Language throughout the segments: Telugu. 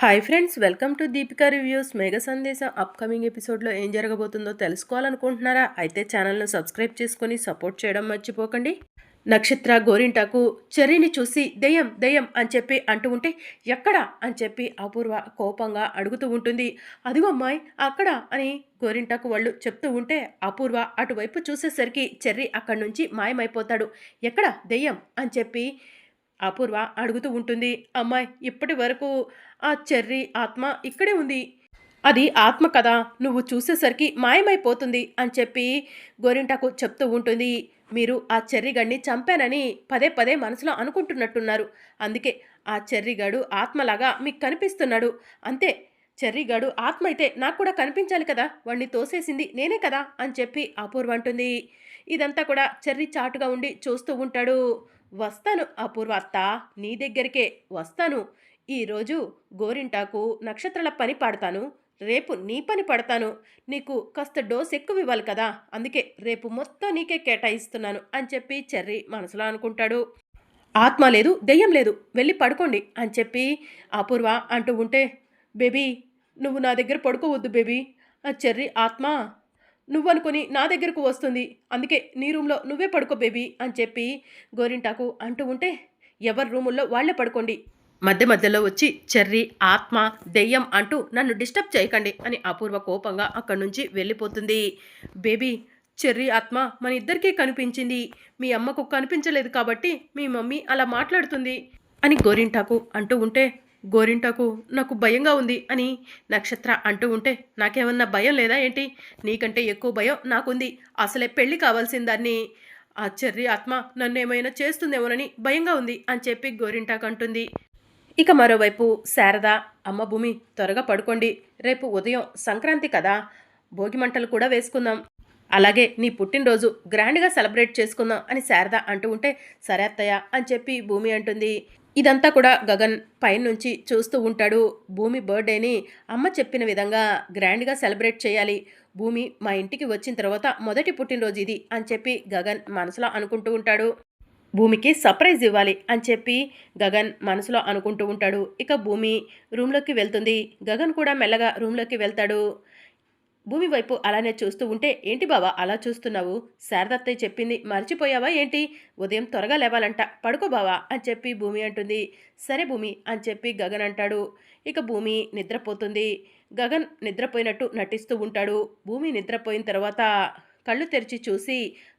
Hi friends, welcome to Deepika reviews. మేఘ సందేశం అప్కమింగ్ ఎపిసోడ్లో ఏం జరగబోతుందో తెలుసుకోవాలనుకుంటున్నారా? అయితే ఛానల్ను సబ్స్క్రైబ్ చేసుకొని సపోర్ట్ చేయడం మర్చిపోకండి. నక్షత్ర గోరింటాకు చెర్రీని చూసి దెయ్యం దెయ్యం అని చెప్పి అంటూ ఉంటే ఎక్కడ అని చెప్పి అపూర్వ కోపంగా అడుగుతూ ఉంటుంది. అదిగో అమ్మాయి అక్కడ అని గోరింటాకు వాళ్ళు చెప్తూ ఉంటే అపూర్వ అటువైపు చూసేసరికి చెర్రీ అక్కడి నుంచి మాయమైపోతాడు. ఎక్కడ దెయ్యం అని చెప్పి అపూర్వ అడుగుతూ ఉంటుంది. అమ్మాయి ఇప్పటి వరకు ఆ చెర్రీ ఆత్మ ఇక్కడే ఉంది. అది ఆత్మ కదా, నువ్వు చూసేసరికి మాయమైపోతుంది అని చెప్పి గోరింటాకు చెప్తూ ఉంటుంది. మీరు ఆ చెర్రీగాడిని చంపానని పదే పదే మనసులో అనుకుంటున్నట్టున్నారు. అందుకే ఆ చెర్రీగాడు ఆత్మలాగా మీకు కనిపిస్తున్నాడు. అంతే, చెర్రీగాడు ఆత్మ అయితే నాకు కూడా కనిపించాలి కదా, వాణ్ణి తోసేసింది నేనే కదా అని చెప్పి అపూర్వ అంటుంది. ఇదంతా కూడా చెర్రీ చాటుగా ఉండి చూస్తూ ఉంటాడు. వస్తాను అపూర్వ అత్త, నీ దగ్గరికే వస్తాను. ఈరోజు గోరింటాకు నక్షత్రాల పని పాడతాను, రేపు నీ పని పడతాను. నీకు కాస్త డోస్ ఎక్కువ ఇవ్వాలి కదా, అందుకే రేపు మొత్తం నీకే కేటాయిస్తున్నాను అని చెప్పి చెర్రీ మనసులో అనుకుంటాడు. ఆత్మ లేదు, దెయ్యం లేదు, వెళ్ళి పడుకోండి అని చెప్పి అపూర్వ అంటూ ఉంటే, బేబీ నువ్వు నా దగ్గర పడుకోవద్దు బేబీ, ఆ చెర్రీ ఆత్మ నువ్వనుకొని నా దగ్గరకు వస్తుంది, అందుకే నీ రూమ్లో నువ్వే పడుకో బేబీ అని చెప్పి గోరింటాకు అంటూ ఉంటే, ఎవరి రూముల్లో వాళ్లే పడుకోండి, మధ్య మధ్యలో వచ్చి చెర్రీ ఆత్మ దెయ్యం అంటూ నన్ను డిస్టర్బ్ చేయకండి అని అపూర్వ కోపంగా అక్కడి నుంచి వెళ్ళిపోతుంది. బేబీ, చెర్రీ ఆత్మ మన ఇద్దరికీ కనిపించింది, మీ అమ్మకు కనిపించలేదు కాబట్టి మీ మమ్మీ అలా మాట్లాడుతుంది అని గోరింటాకు అంటూ ఉంటే, గోరింటాకు నాకు భయంగా ఉంది అని నక్షత్ర అంటూ ఉంటే, నాకేమన్నా భయం లేదా ఏంటి, నీకంటే ఎక్కువ భయం నాకుంది, అసలే పెళ్లి కావాల్సిన దాన్ని ఆ చెర్రీ ఆత్మ నన్ను ఏమైనా చేస్తుందేమోనని భయంగా ఉంది అని చెప్పి గోరింటాకు అంటుంది. ఇక మరోవైపు శారద, అమ్మ భూమి త్వరగా పడుకోండి, రేపు ఉదయం సంక్రాంతి కదా, భోగి మంటలు కూడా వేసుకుందాం, అలాగే నీ పుట్టినరోజు గ్రాండ్గా సెలబ్రేట్ చేసుకుందాం అని శారద అంటూ ఉంటే, సరే అత్తయ్య అని చెప్పి భూమి అంటుంది. ఇదంతా కూడా గగన్ పైనుంచి చూస్తూ ఉంటాడు. భూమి బర్త్డేని అమ్మ చెప్పిన విధంగా గ్రాండ్గా సెలబ్రేట్ చేయాలి, భూమి మా ఇంటికి వచ్చిన తర్వాత మొదటి పుట్టినరోజు ఇది అని చెప్పి గగన్ మనసులో అనుకుంటూ ఉంటాడు. భూమికి సర్ప్రైజ్ ఇవ్వాలి అని చెప్పి గగన్ మనసులో అనుకుంటూ ఉంటాడు. ఇక భూమి రూమ్లోకి వెళ్తుంది. గగన్ కూడా మెల్లగా రూమ్లోకి వెళ్తాడు. భూమి వైపు అలానే చూస్తూ ఉంటే, ఏంటి బావా అలా చూస్తున్నావు, శారదత్తయ్య చెప్పింది మర్చిపోయావా ఏంటి, ఉదయం త్వరగా లేవాలంట, పడుకో బావా అని చెప్పి భూమి అంటుంది. సరే భూమి అని చెప్పి గగన్ అంటాడు. ఇక భూమి నిద్రపోతుంది. గగన్ నిద్రపోయినట్టు నటిస్తూ ఉంటాడు. భూమి నిద్రపోయిన తర్వాత కళ్ళు తెరిచి చూసి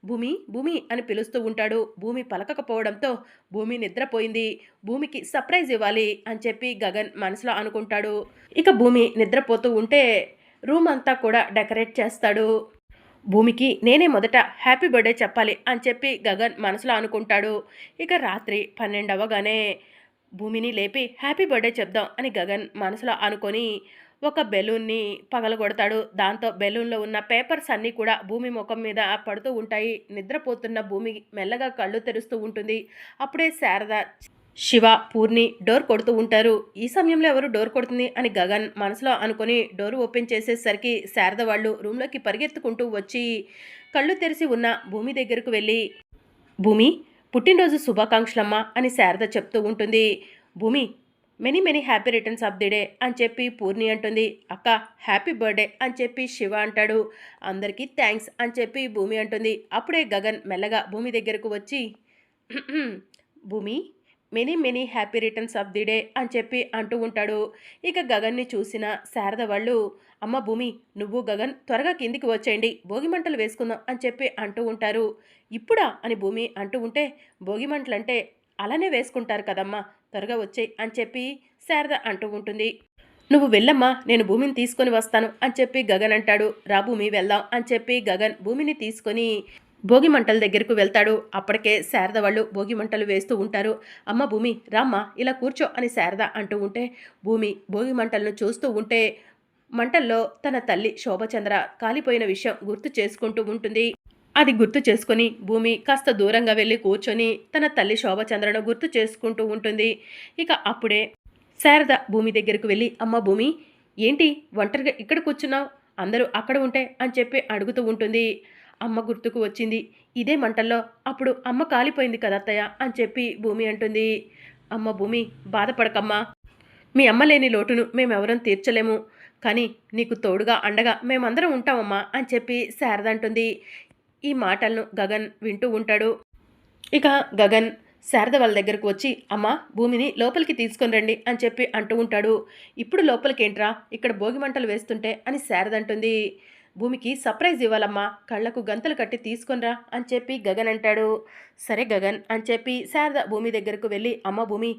భూమి భూమి అని పిలుస్తూ ఉంటాడు. భూమి పలకకపోవడంతో భూమి నిద్రపోయింది, భూమికి సర్ప్రైజ్ ఇవ్వాలి అని చెప్పి గగన్ మనసులో అనుకుంటాడు. ఇక భూమి నిద్రపోతూ ఉంటే రూమ్ అంతా కూడా డెకరేట్ చేస్తాడు. భూమికి నేనే మొదట హ్యాపీ బర్త్డే చెప్పాలి అని చెప్పి గగన్ మనసులో అనుకుంటాడు. ఇక రాత్రి 12 అవ్వగానే భూమిని లేపి హ్యాపీ బర్త్డే చెప్దాం అని గగన్ మనసులో అనుకొని ఒక బెలూన్ని పగలగొడతాడు. దాంతో బెలూన్లో ఉన్న పేపర్స్ అన్నీ కూడా భూమి ముఖం మీద పడుతూ ఉంటాయి. నిద్రపోతున్న భూమి మెల్లగా కళ్ళు తెరుస్తూ ఉంటుంది. అప్పుడే శారద, శివ, పూర్ణి డోర్ కొడుతూ ఉంటారు. ఈ సమయంలో ఎవరు డోర్ కొడుతుంది అని గగన్ మనసులో అనుకొని డోర్ ఓపెన్ చేసేసరికి శారద వాళ్ళు రూమ్లోకి పరిగెత్తుకుంటూ వచ్చి కళ్ళు తెరిచి ఉన్న భూమి దగ్గరకు వెళ్ళి, భూమి పుట్టినరోజు శుభాకాంక్షలమ్మా అని శారద చెప్తూ ఉంటుంది. భూమి many many happy returns of the day అని చెప్పి పూర్ణి అంటుంది. అక్క హ్యాపీ బర్త్డే అని చెప్పి శివ అంటాడు. అందరికీ థ్యాంక్స్ అని చెప్పి భూమి అంటుంది. అప్పుడే గగన్ మెల్లగా భూమి దగ్గరకు వచ్చి, భూమి many many happy returns of the day అని చెప్పి అంటూ ఉంటాడు. ఇక గగన్ని చూసిన శారద వాళ్ళు, అమ్మ భూమి నువ్వు గగన్ త్వరగా కిందికి వచ్చేయండి, భోగి మంటలు వేసుకుందాం అని చెప్పి అంటూ ఉంటారు. ఇప్పుడా అని భూమి అంటూ ఉంటే, భోగి మంటలంటే అలానే వేసుకుంటారు కదమ్మా, త్వరగా వచ్చేయి అని చెప్పి శారద అంటూ ఉంటుంది. నువ్వు వెళ్ళమ్మా, నేను భూమిని తీసుకొని వస్తాను అని చెప్పి గగన్ అంటాడు. రా భూమి వెళ్దాం అని చెప్పి గగన్ భూమిని తీసుకొని భోగి మంటల దగ్గరకు వెళ్తాడు. అప్పటికే శారద వాళ్ళు భోగి మంటలు వేస్తూ ఉంటారు. అమ్మ భూమి రామ్మా ఇలా కూర్చో అని శారద అంటూ ఉంటే, భూమి భోగి మంటలను చూస్తూ ఉంటే మంటల్లో తన తల్లి శోభచంద్ర కాలిపోయిన విషయం గుర్తు చేసుకుంటూ ఉంటుంది. అది గుర్తు చేసుకొని భూమి కాస్త దూరంగా వెళ్ళి కూర్చొని తన తల్లి శోభచంద్రను గుర్తు చేసుకుంటూ ఉంటుంది. ఇక అప్పుడే శారద భూమి దగ్గరకు వెళ్ళి, అమ్మ భూమి ఏంటి ఒంటరిగా ఇక్కడ కూర్చున్నావు, అందరూ అక్కడ ఉంటే అని చెప్పి అడుగుతూ ఉంటుంది. అమ్మ గుర్తుకు వచ్చింది, ఇదే మంటల్లో అప్పుడు అమ్మ కాలిపోయింది కదా అత్తయ్య అని చెప్పి భూమి అంటుంది. అమ్మ భూమి బాధపడకమ్మా, మీ అమ్మ లేని లోటును మేమెవరం తీర్చలేము, కానీ నీకు తోడుగా అండగా మేమందరం ఉంటామమ్మా అని చెప్పి శారద అంటుంది. ఈ మాటలను గగన్ వింటూ ఉంటాడు. ఇక గగన్ శారద వాళ్ళ దగ్గరకు వచ్చి, అమ్మ భూమిని లోపలికి తీసుకొని రండి అని చెప్పి అంటూ ఉంటాడు. ఇప్పుడు లోపలికేంట్రా, ఇక్కడ భోగి మంటలు వేస్తుంటే అని శారద అంటుంది. భూమికి సర్ప్రైజ్ ఇవ్వాలమ్మా, కళ్ళకు గంతలు కట్టి తీసుకొనిరా అని చెప్పి గగన్ అంటాడు. సరే గగన్ అని చెప్పి శారద భూమి దగ్గరకు వెళ్ళి, అమ్మ భూమి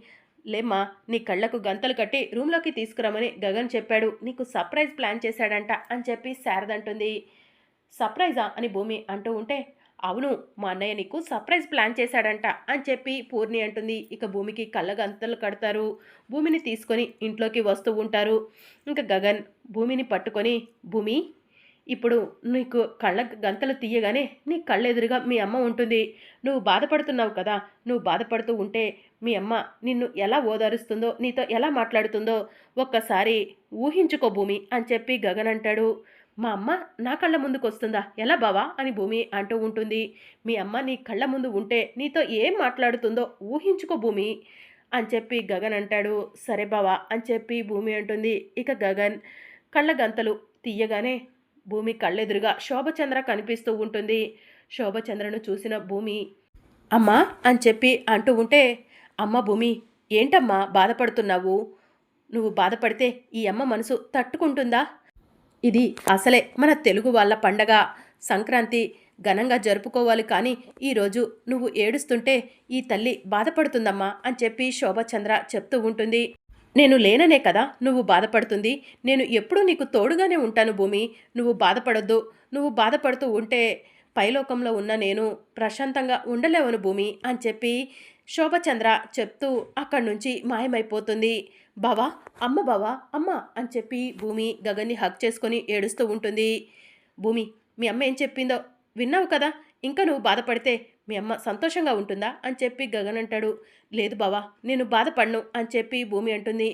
లేమ్మా, నీ కళ్ళకు గంతలు కట్టి రూమ్లోకి తీసుకురమ్మని గగన్ చెప్పాడు, నీకు సర్ప్రైజ్ ప్లాన్ చేశాడంట అని చెప్పి శారద అంటుంది. సర్ప్రైజా అని భూమి అంటూ ఉంటే, అవును మా అన్నయ్య నీకు సర్ప్రైజ్ ప్లాన్ చేశాడంట అని చెప్పి పూర్ణి అంటుంది. ఇక భూమికి కళ్ళ గంతలు కడతారు. భూమిని తీసుకొని ఇంట్లోకి వస్తూ ఉంటారు. ఇంకా గగన్ భూమిని పట్టుకొని, భూమి ఇప్పుడు నీకు కళ్ళ గంతలు తీయగానే నీ కళ్ళెదురుగా మీ అమ్మ ఉంటుంది. నువ్వు బాధపడుతున్నావు కదా, నువ్వు బాధపడుతూ ఉంటే మీ అమ్మ నిన్ను ఎలా ఓదారుస్తుందో, నీతో ఎలా మాట్లాడుతుందో ఒక్కసారి ఊహించుకో భూమి అని చెప్పి గగన్ అంటాడు. మా అమ్మ నా కళ్ళ ముందుకు వస్తుందా, ఎలా బావా అని భూమి అంటూ ఉంటుంది. మీ అమ్మ నీ కళ్ళ ముందు ఉంటే నీతో ఏం మాట్లాడుతుందో ఊహించుకో భూమి అని చెప్పి గగన్ అంటాడు. సరే బావా అని చెప్పి భూమి అంటుంది. ఇక గగన్ కళ్ళ గంతలు తీయగానే భూమి కళ్ళెదురుగా శోభచంద్ర కనిపిస్తూ ఉంటుంది. శోభచంద్రను చూసిన భూమి అమ్మా అని చెప్పి అంటూ ఉంటే, అమ్మ భూమి ఏంటమ్మా బాధపడుతున్నావు, నువ్వు బాధపడితే ఈ అమ్మ మనసు తట్టుకుంటుందా, ఇది అసలే మన తెలుగు వాళ్ళ పండగ సంక్రాంతి ఘనంగా జరుపుకోవాలి, కానీ ఈరోజు నువ్వు ఏడుస్తుంటే ఈ తల్లి బాధపడుతుందమ్మా అని చెప్పి శోభచంద్ర చెప్తూ ఉంటుంది. నేను లేననే కదా నువ్వు బాధపడుతుంది, నేను ఎప్పుడూ నీకు తోడుగానే ఉంటాను భూమి, నువ్వు బాధపడొద్దు, నువ్వు బాధపడుతూ ఉంటే పైలోకంలో ఉన్న నేను ప్రశాంతంగా ఉండలేవను భూమి అని చెప్పి శోభచంద్ర చెప్తూ అక్కడి నుంచి మాయమైపోతుంది. బావా అమ్మ బావా అమ్మ అని చెప్పి భూమి గగన్ని హగ్ చేసుకొని ఏడుస్తూ ఉంటుంది. భూమి మీ అమ్మ ఏం చెప్పిందో విన్నావు కదా, ఇంకా నువ్వు బాధపడితే మీ అమ్మ సంతోషంగా ఉంటుందా అని చెప్పి గగన్ అంటాడు. లేదు బావా నేను బాధపడను అని చెప్పి భూమి అంటుంది.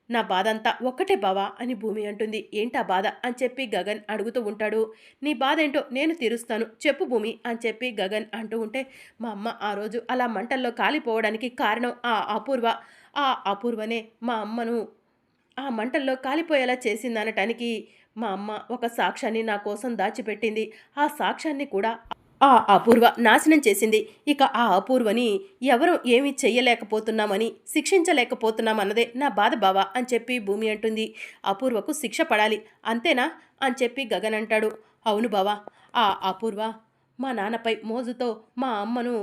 నా బాధ అంతా ఒక్కటే బావా అని భూమి అంటుంది. ఏంటా బాధ అని చెప్పి గగన్ అడుగుతూ ఉంటాడు. నీ బాధ ఏంటో నేను తీరుస్తాను చెప్పు భూమి అని చెప్పి గగన్ అంటూ ఉంటే, మా అమ్మ ఆ రోజు అలా మంటల్లో కాలిపోవడానికి కారణం ఆ అపూర్వ, ఆ అపూర్వనే మా అమ్మను ఆ మంటల్లో కాలిపోయేలా చేసిందనటానికి మా అమ్మ ఒక సాక్ష్యాన్ని నా కోసం దాచిపెట్టింది, ఆ సాక్ష్యాన్ని కూడా ఆ అపూర్వ నాశనం చేసింది. ఇక ఆ అపూర్వని ఎవరు ఏమీ చెయ్యలేకపోతున్నామని, శిక్షించలేకపోతున్నామన్నదే నా బాధ బావా అని చెప్పి భూమి అంటుంది. అపూర్వకు శిక్ష పడాలి అంతేనా అని చెప్పి గగన్ అంటాడు. అవును బావా, ఆ అపూర్వ మా నాన్నపై మోజుతో మా అమ్మను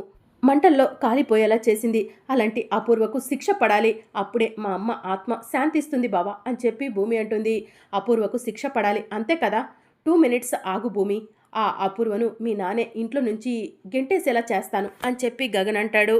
మంటల్లో కాలిపోయేలా చేసింది, అలాంటి అపూర్వకు శిక్ష పడాలి, అప్పుడే మా అమ్మ ఆత్మ శాంతిస్తుంది బావా అని చెప్పి భూమి అంటుంది. అపూర్వకు శిక్ష పడాలి అంతే కదా, 2 minutes ఆగు భూమి, ఆ అపూర్వను మీ నానే ఇంట్లో నుంచి గెంటేసేలా చేస్తాను అని చెప్పి గగన్ అంటాడు.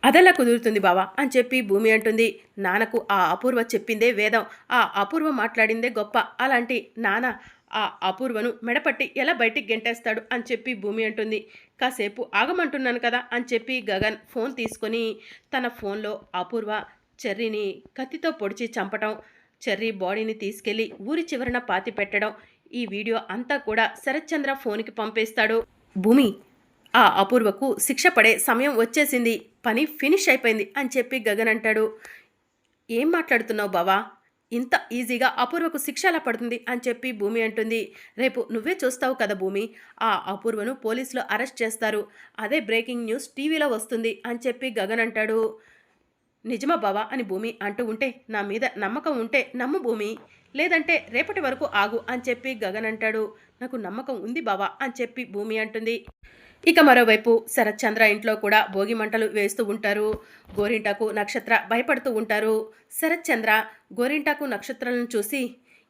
అదెలా కుదురుతుంది బావా అని చెప్పి భూమి అంటుంది. నాన్నకు ఆ అపూర్వ చెప్పిందే వేదం, ఆ అపూర్వ మాట్లాడిందే గొప్ప, అలాంటి నాన్న ఆ అపూర్వను మెడపట్టి ఎలా బయటికి గెంటేస్తాడు అని చెప్పి భూమి అంటుంది. కాసేపు ఆగమంటున్నాను కదా అని చెప్పి గగన్ ఫోన్ తీసుకొని తన ఫోన్లో అపూర్వ చెర్రీని కత్తితో పొడిచి చంపటం, చెర్రీ బాడీని తీసుకెళ్లి ఊరి చివరన పాతి పెట్టడం, ఈ వీడియో అంతా కూడా శరత్చంద్ర ఫోన్కి పంపేస్తాడు. భూమి ఆ అపూర్వకు శిక్ష పడే సమయం వచ్చేసింది, పని ఫినిష్ అయిపోయింది అని చెప్పి గగన్ అంటాడు. ఏం మాట్లాడుతున్నావు బావా, ఇంత ఈజీగా అపూర్వకు శిక్ష ఎలా పడుతుంది అని చెప్పి భూమి అంటుంది. రేపు నువ్వే చూస్తావు కదా భూమి, ఆ అపూర్వను పోలీసులు అరెస్ట్ చేస్తారు, అదే బ్రేకింగ్ న్యూస్ టీవీలో వస్తుంది అని చెప్పి గగన్ అంటాడు. నిజమా బావా అని భూమి అంటూ ఉంటే, నా మీద నమ్మకం ఉంటే నమ్ము భూమి, లేదంటే రేపటి వరకు ఆగు అని చెప్పి గగన్ అంటాడు. నాకు నమ్మకం ఉంది బావా అని చెప్పి భూమి అంటుంది. ఇక మరోవైపు శరత్చంద్ర ఇంట్లో కూడా భోగి మంటలు వేస్తూ ఉంటారు. గోరింటాకు నక్షత్ర భయపడుతూ ఉంటారు. శరత్చంద్ర గోరింటాకు నక్షత్రాలను చూసి,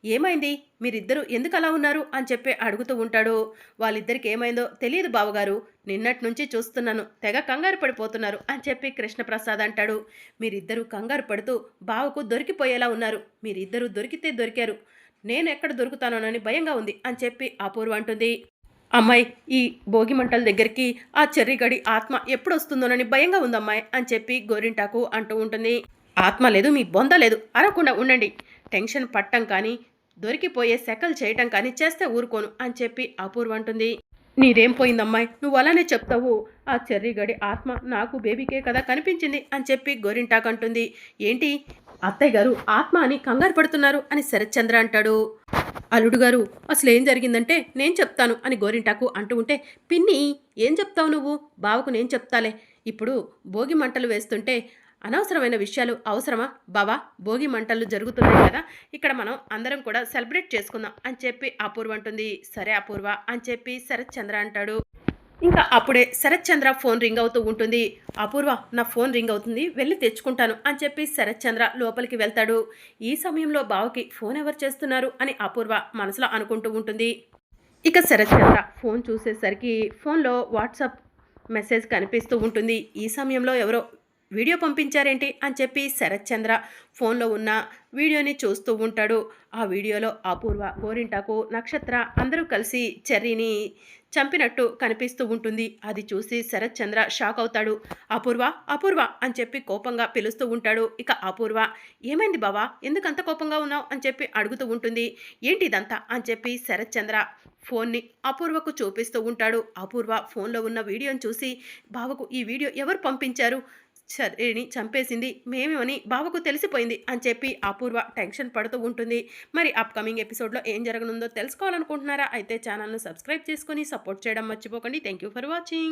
ఏమైంది మీరిద్దరూ ఎందుకు అలా ఉన్నారు అని చెప్పి అడుగుతూ ఉంటాడు. వాళ్ళిద్దరికి ఏమైందో తెలియదు బావగారు, నిన్నటి నుంచి చూస్తున్నాను, తెగ కంగారు పడిపోతున్నారు అని చెప్పి కృష్ణప్రసాద్ అంటాడు. మీరిద్దరూ కంగారు పడుతూ బావకు దొరికిపోయేలా ఉన్నారు, మీరిద్దరూ దొరికితే దొరికారు, నేను ఎక్కడ దొరుకుతానోనని భయంగా ఉంది అని చెప్పి అపూర్వ అంటుంది. అమ్మాయి ఈ భోగి మంటల దగ్గరికి ఆ చెర్రిగడి ఆత్మ ఎప్పుడు వస్తుందోనని భయంగా ఉందమ్మాయి అని చెప్పి గోరింటాకు అంటూ ఉంటుంది. ఆత్మ లేదు మీ బొంద లేదు, అరకుండా ఉండండి, టెన్షన్ పట్టం కానీ దొరికిపోయే సెకలు చేయటం కానీ చేస్తే ఊరుకోను అని చెప్పి అపూర్వ అంటుంది. నీదేం పోయిందమ్మాయి, నువ్వు అలానే చెప్తావు, ఆ చెర్రిగడి ఆత్మ నాకు బేబీకే కదా కనిపించింది అని చెప్పి గోరింటాకు అంటుంది. ఏంటి అత్తయ్య గారు ఆత్మ అని కంగారు పడుతున్నారు అని శరత్చంద్ర అంటాడు. అల్లుడు గారు అసలేం జరిగిందంటే నేను చెప్తాను అని గోరింటాకు అంటూ ఉంటే, పిన్ని ఏం చెప్తావు నువ్వు? బావకు నేను చెప్తాలే. ఇప్పుడు భోగి మంటలు వేస్తుంటే అనవసరమైన విషయాలు అవసరమా? బావా, భోగి మంటలు జరుగుతున్నాయి కదా, ఇక్కడ మనం అందరం కూడా సెలబ్రేట్ చేసుకుందాం అని చెప్పి అపూర్వ అంటుంది. సరే అపూర్వ అని చెప్పి శరత్చంద్ర అంటాడు. ఇంకా అప్పుడే శరత్చంద్ర ఫోన్ రింగ్ అవుతూ ఉంటుంది. అపూర్వ, నా ఫోన్ రింగ్ అవుతుంది, వెళ్ళి తెచ్చుకుంటాను అని చెప్పి శరత్చంద్ర లోపలికి వెళ్తాడు. ఈ సమయంలో బావకి ఫోన్ ఎవరు చేస్తున్నారు అని అపూర్వ మనసులో అనుకుంటూ ఉంటుంది. ఇక శరత్చంద్ర ఫోన్ చూసేసరికి ఫోన్లో వాట్సాప్ మెసేజ్ కనిపిస్తూ ఉంటుంది. ఈ సమయంలో ఎవరో వీడియో పంపించారేంటి అని చెప్పి శరత్చంద్ర ఫోన్లో ఉన్న వీడియోని చూస్తూ ఉంటాడు. ఆ వీడియోలో అపూర్వ, గోరింటాకు, నక్షత్ర అందరూ కలిసి చెర్రీని చంపినట్టు కనిపిస్తూ ఉంటుంది. అది చూసి శరత్చంద్ర షాక్ అవుతాడు. అపూర్వ, అపూర్వ అని చెప్పి కోపంగా పిలుస్తూ ఉంటాడు. ఇక అపూర్వ, ఏమైంది బావా, ఎందుకంత కోపంగా ఉన్నావు అని చెప్పి అడుగుతూ ఉంటుంది. ఏంటి ఇదంతా అని చెప్పి శరత్చంద్ర ఫోన్ని అపూర్వకు చూపిస్తూ ఉంటాడు. అపూర్వ ఫోన్లో ఉన్న వీడియోని చూసి, బావకు ఈ వీడియో ఎవరు పంపించారు? సరేని చంపేసింది మేమేమని బావకు తెలిసిపోయింది అని చెప్పి అపూర్వ టెన్షన్ పడుతూ ఉంటుంది. మరి అప్కమింగ్ ఎపిసోడ్లో ఏం జరగనుందో తెలుసుకోవాలనుకుంటున్నారా? అయితే ఛానల్ను సబ్స్క్రైబ్ చేసుకొని సపోర్ట్ చేయడం మర్చిపోకండి. Thank you for watching.